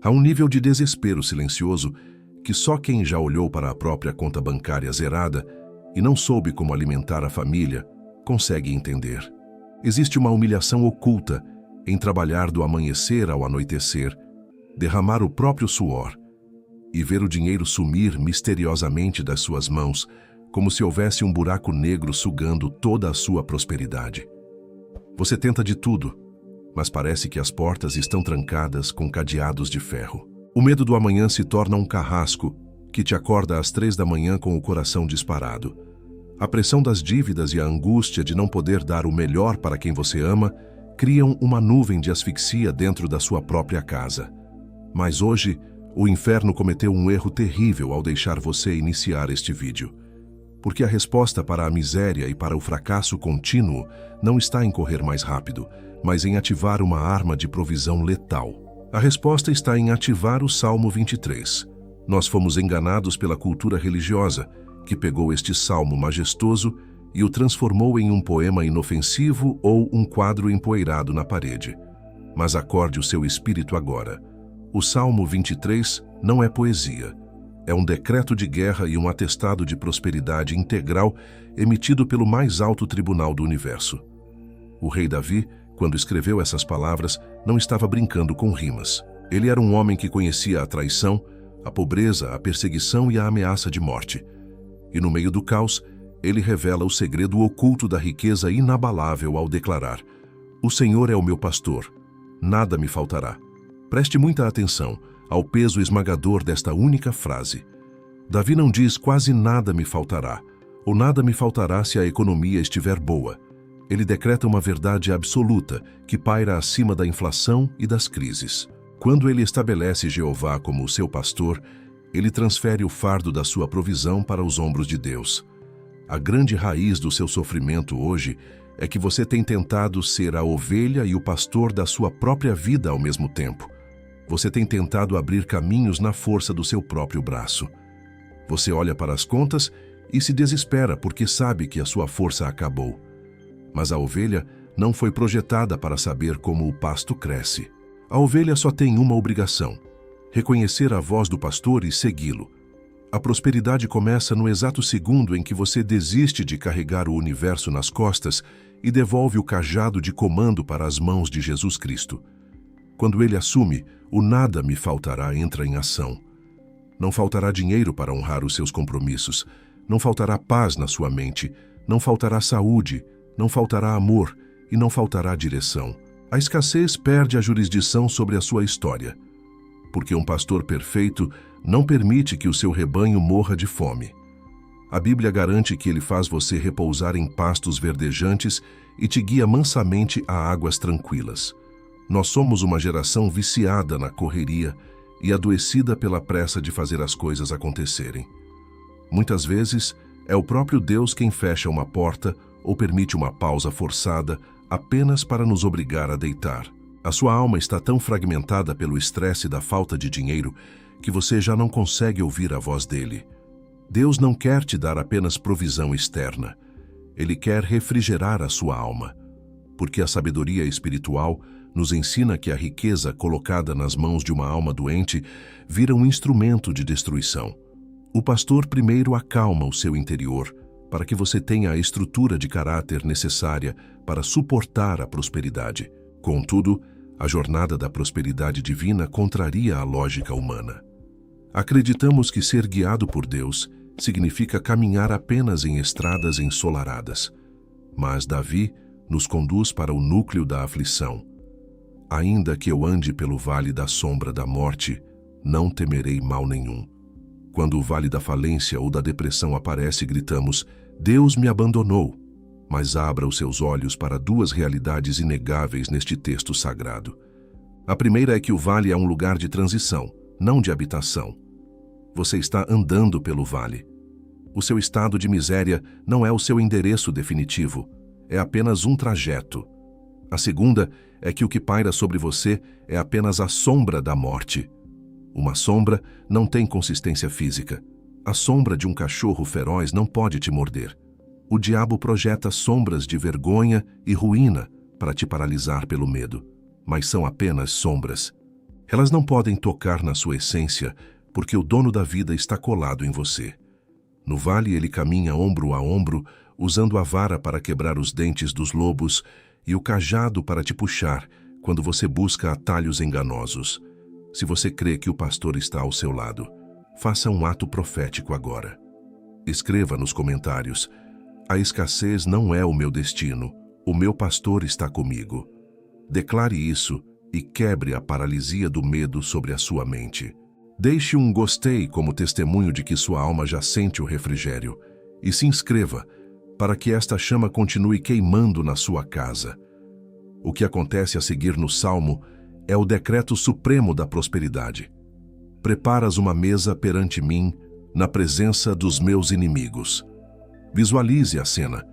Há um nível de desespero silencioso que só quem já olhou para a própria conta bancária zerada e não soube como alimentar a família consegue entender. Existe uma humilhação oculta em trabalhar do amanhecer ao anoitecer, derramar o próprio suor e ver o dinheiro sumir misteriosamente das suas mãos, como se houvesse um buraco negro sugando toda a sua prosperidade. Você tenta de tudo, mas parece que as portas estão trancadas com cadeados de ferro. O medo do amanhã se torna um carrasco que te acorda às 3 da manhã com o coração disparado. A pressão das dívidas e a angústia de não poder dar o melhor para quem você ama criam uma nuvem de asfixia dentro da sua própria casa. Mas hoje, o inferno cometeu um erro terrível ao deixar você iniciar este vídeo. Porque a resposta para a miséria e para o fracasso contínuo não está em correr mais rápido, mas em ativar uma arma de provisão letal. A resposta está em ativar o Salmo 23. Nós fomos enganados pela cultura religiosa, que pegou este salmo majestoso e o transformou em um poema inofensivo ou um quadro empoeirado na parede. Mas acorde o seu espírito agora. O Salmo 23 não é poesia. É um decreto de guerra e um atestado de prosperidade integral emitido pelo mais alto tribunal do universo. O rei Davi, quando escreveu essas palavras, não estava brincando com rimas. Ele era um homem que conhecia a traição, a pobreza, a perseguição e a ameaça de morte. E no meio do caos, ele revela o segredo oculto da riqueza inabalável ao declarar: "O Senhor é o meu pastor, nada me faltará." Preste muita atenção ao peso esmagador desta única frase. Davi não diz "quase nada me faltará", ou "nada me faltará se a economia estiver boa." Ele decreta uma verdade absoluta que paira acima da inflação e das crises. Quando ele estabelece Jeová como o seu pastor, ele transfere o fardo da sua provisão para os ombros de Deus. A grande raiz do seu sofrimento hoje é que você tem tentado ser a ovelha e o pastor da sua própria vida ao mesmo tempo. Você tem tentado abrir caminhos na força do seu próprio braço. Você olha para as contas e se desespera porque sabe que a sua força acabou. Mas a ovelha não foi projetada para saber como o pasto cresce. A ovelha só tem uma obrigação: reconhecer a voz do pastor e segui-lo. A prosperidade começa no exato segundo em que você desiste de carregar o universo nas costas e devolve o cajado de comando para as mãos de Jesus Cristo. Quando ele assume, o "nada me faltará" entra em ação. Não faltará dinheiro para honrar os seus compromissos, não faltará paz na sua mente, não faltará saúde, não faltará amor e não faltará direção. A escassez perde a jurisdição sobre a sua história, porque um pastor perfeito não permite que o seu rebanho morra de fome. A Bíblia garante que ele faz você repousar em pastos verdejantes e te guia mansamente a águas tranquilas. Nós somos uma geração viciada na correria e adoecida pela pressa de fazer as coisas acontecerem. Muitas vezes, é o próprio Deus quem fecha uma porta ou permite uma pausa forçada apenas para nos obrigar a deitar. A sua alma está tão fragmentada pelo estresse da falta de dinheiro que você já não consegue ouvir a voz dele. Deus não quer te dar apenas provisão externa. Ele quer refrigerar a sua alma, porque a sabedoria espiritual nos ensina que a riqueza colocada nas mãos de uma alma doente vira um instrumento de destruição. O pastor primeiro acalma o seu interior, para que você tenha a estrutura de caráter necessária para suportar a prosperidade. Contudo, a jornada da prosperidade divina contraria a lógica humana. Acreditamos que ser guiado por Deus significa caminhar apenas em estradas ensolaradas. Mas Davi nos conduz para o núcleo da aflição. Ainda que eu ande pelo vale da sombra da morte, não temerei mal nenhum. Quando o vale da falência ou da depressão aparece, gritamos: Deus me abandonou. Mas abra os seus olhos para duas realidades inegáveis neste texto sagrado. A primeira é que o vale é um lugar de transição, não de habitação. Você está andando pelo vale. O seu estado de miséria não é o seu endereço definitivo, é apenas um trajeto. A segunda é que o que paira sobre você é apenas a sombra da morte. Uma sombra não tem consistência física. A sombra de um cachorro feroz não pode te morder. O diabo projeta sombras de vergonha e ruína para te paralisar pelo medo, mas são apenas sombras. Elas não podem tocar na sua essência, porque o dono da vida está colado em você. No vale ele caminha ombro a ombro, usando a vara para quebrar os dentes dos lobos e o cajado para te puxar quando você busca atalhos enganosos. Se você crê que o pastor está ao seu lado, faça um ato profético agora. Escreva nos comentários: a escassez não é o meu destino, o meu pastor está comigo. Declare isso e quebre a paralisia do medo sobre a sua mente. Deixe um gostei como testemunho de que sua alma já sente o refrigério e se inscreva para que esta chama continue queimando na sua casa. O que acontece a seguir no Salmo é o decreto supremo da prosperidade. Preparas uma mesa perante mim, na presença dos meus inimigos. Visualize a cena.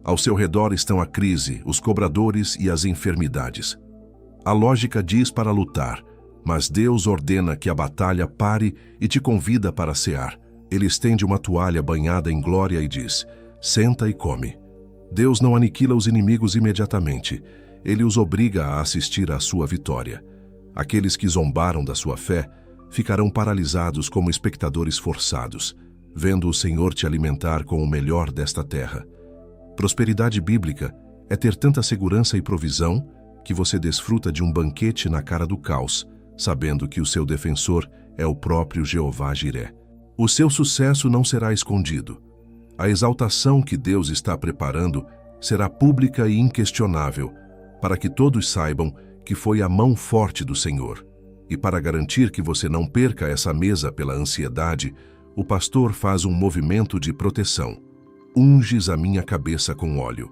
Ao seu redor estão a crise, os cobradores e as enfermidades. A lógica diz para lutar, mas Deus ordena que a batalha pare e te convida para cear. Ele estende uma toalha banhada em glória e diz: senta e come. Deus não aniquila os inimigos imediatamente. Ele os obriga a assistir à sua vitória. Aqueles que zombaram da sua fé ficarão paralisados como espectadores forçados, vendo o Senhor te alimentar com o melhor desta terra. Prosperidade bíblica é ter tanta segurança e provisão que você desfruta de um banquete na cara do caos, sabendo que o seu defensor é o próprio Jeová Jiré. O seu sucesso não será escondido. A exaltação que Deus está preparando será pública e inquestionável, para que todos saibam que foi a mão forte do Senhor. E para garantir que você não perca essa mesa pela ansiedade, o pastor faz um movimento de proteção. Unges a minha cabeça com óleo.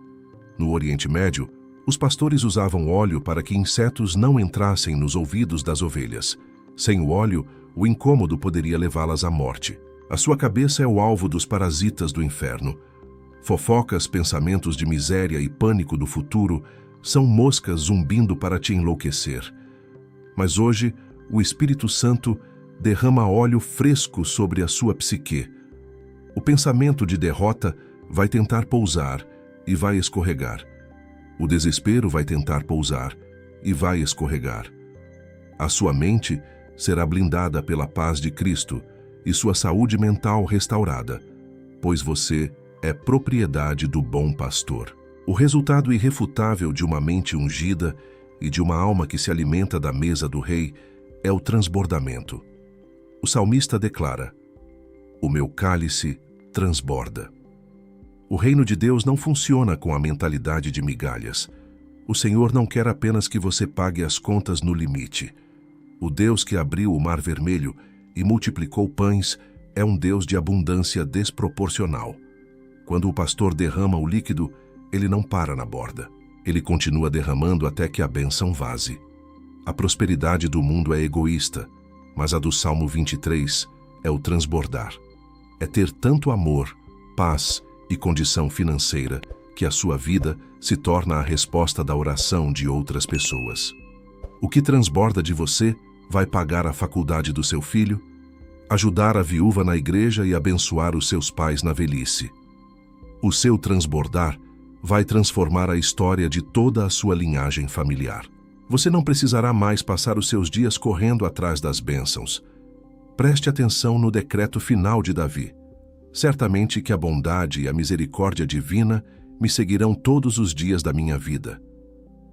No Oriente Médio, os pastores usavam óleo para que insetos não entrassem nos ouvidos das ovelhas. Sem o óleo, o incômodo poderia levá-las à morte. A sua cabeça é o alvo dos parasitas do inferno. Fofocas, pensamentos de miséria e pânico do futuro são moscas zumbindo para te enlouquecer. Mas hoje, o Espírito Santo derrama óleo fresco sobre a sua psique. O pensamento de derrota vai tentar pousar e vai escorregar. O desespero vai tentar pousar e vai escorregar. A sua mente será blindada pela paz de Cristo e sua saúde mental restaurada, pois você é propriedade do bom pastor. O resultado irrefutável de uma mente ungida e de uma alma que se alimenta da mesa do rei é o transbordamento. O salmista declara: o meu cálice transborda. O reino de Deus não funciona com a mentalidade de migalhas. O Senhor não quer apenas que você pague as contas no limite. O Deus que abriu o Mar Vermelho e multiplicou pães é um Deus de abundância desproporcional. Quando o pastor derrama o líquido, ele não para na borda. Ele continua derramando até que a bênção vaze. A prosperidade do mundo é egoísta, mas a do Salmo 23 é o transbordar. É ter tanto amor, paz e condição financeira que a sua vida se torna a resposta da oração de outras pessoas. O que transborda de você vai pagar a faculdade do seu filho, ajudar a viúva na igreja e abençoar os seus pais na velhice. O seu transbordar vai transformar a história de toda a sua linhagem familiar. Você não precisará mais passar os seus dias correndo atrás das bênçãos. Preste atenção no decreto final de Davi. Certamente que a bondade e a misericórdia divina me seguirão todos os dias da minha vida.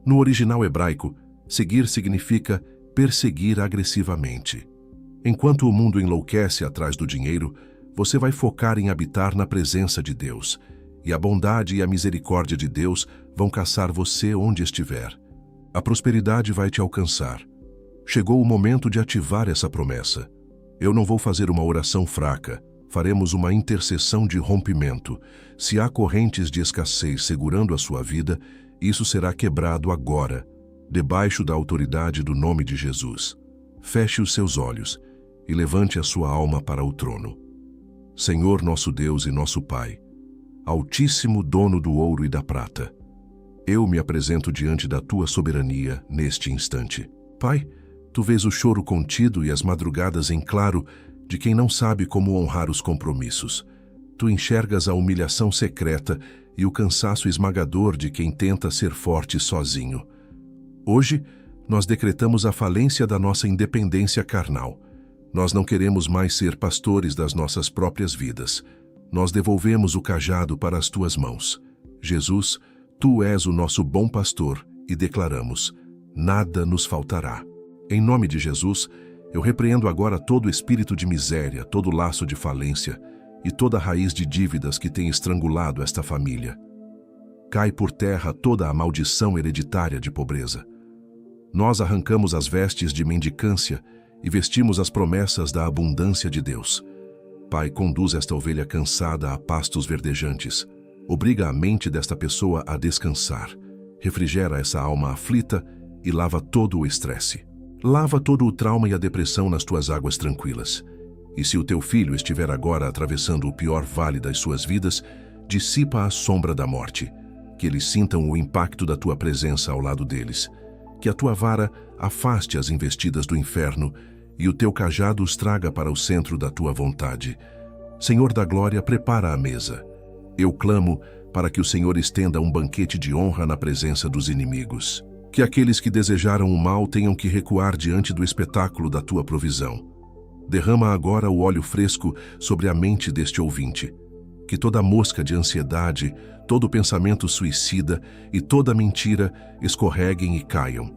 No original hebraico, seguir significa perseguir agressivamente. Enquanto o mundo enlouquece atrás do dinheiro, você vai focar em habitar na presença de Deus, e a bondade e a misericórdia de Deus vão caçar você onde estiver. A prosperidade vai te alcançar. Chegou o momento de ativar essa promessa. Eu não vou fazer uma oração fraca. Faremos uma intercessão de rompimento. Se há correntes de escassez segurando a sua vida, isso será quebrado agora, debaixo da autoridade do nome de Jesus. Feche os seus olhos e levante a sua alma para o trono. Senhor nosso Deus e nosso Pai, Altíssimo dono do ouro e da prata, eu me apresento diante da tua soberania neste instante. Pai, tu vês o choro contido e as madrugadas em claro de quem não sabe como honrar os compromissos. Tu enxergas a humilhação secreta e o cansaço esmagador de quem tenta ser forte sozinho. Hoje, Nós decretamos a falência da nossa independência carnal. Nós não queremos mais ser pastores das nossas próprias vidas. Nós devolvemos o cajado para as tuas mãos. Jesus, tu és o nosso bom pastor e declaramos: nada nos faltará. Em nome de Jesus, eu repreendo agora todo espírito de miséria, todo laço de falência e toda raiz de dívidas que tem estrangulado esta família. Cai por terra toda a maldição hereditária de pobreza. Nós arrancamos as vestes de mendicância e vestimos as promessas da abundância de Deus. Pai, conduz esta ovelha cansada a pastos verdejantes. Obriga a mente desta pessoa a descansar. Refrigera essa alma aflita e lava todo o estresse. Lava todo o trauma e a depressão nas tuas águas tranquilas. E se o teu filho estiver agora atravessando o pior vale das suas vidas, dissipa a sombra da morte. Que eles sintam o impacto da tua presença ao lado deles. Que a tua vara afaste as investidas do inferno e o teu cajado os traga para o centro da tua vontade. Senhor da glória, prepara a mesa. Eu clamo para que o Senhor estenda um banquete de honra na presença dos inimigos. Que aqueles que desejaram o mal tenham que recuar diante do espetáculo da tua provisão. Derrama agora o óleo fresco sobre a mente deste ouvinte. Que toda mosca de ansiedade, todo pensamento suicida e toda mentira escorreguem e caiam.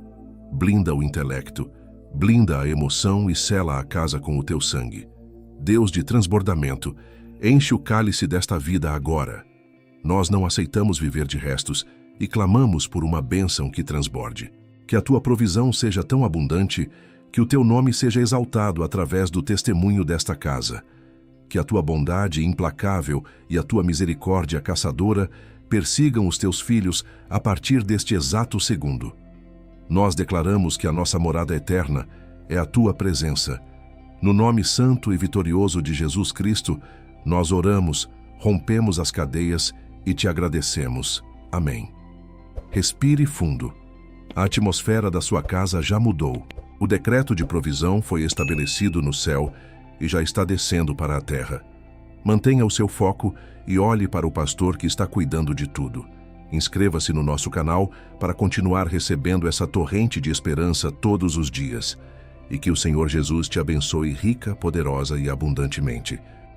Blinda o intelecto, blinda a emoção e sela a casa com o teu sangue. Deus de transbordamento, enche o cálice desta vida agora. Nós não aceitamos viver de restos e clamamos por uma bênção que transborde. Que a tua provisão seja tão abundante que o teu nome seja exaltado através do testemunho desta casa. Que a tua bondade implacável e a tua misericórdia caçadora persigam os teus filhos a partir deste exato segundo. Nós declaramos que a nossa morada eterna é a tua presença. No nome santo e vitorioso de Jesus Cristo, nós oramos, rompemos as cadeias e te agradecemos. Amém. Respire fundo. A atmosfera da sua casa já mudou. O decreto de provisão foi estabelecido no céu e já está descendo para a terra. Mantenha o seu foco e olhe para o pastor que está cuidando de tudo. Inscreva-se no nosso canal para continuar recebendo essa torrente de esperança todos os dias. E que o Senhor Jesus te abençoe rica, poderosa e abundantemente.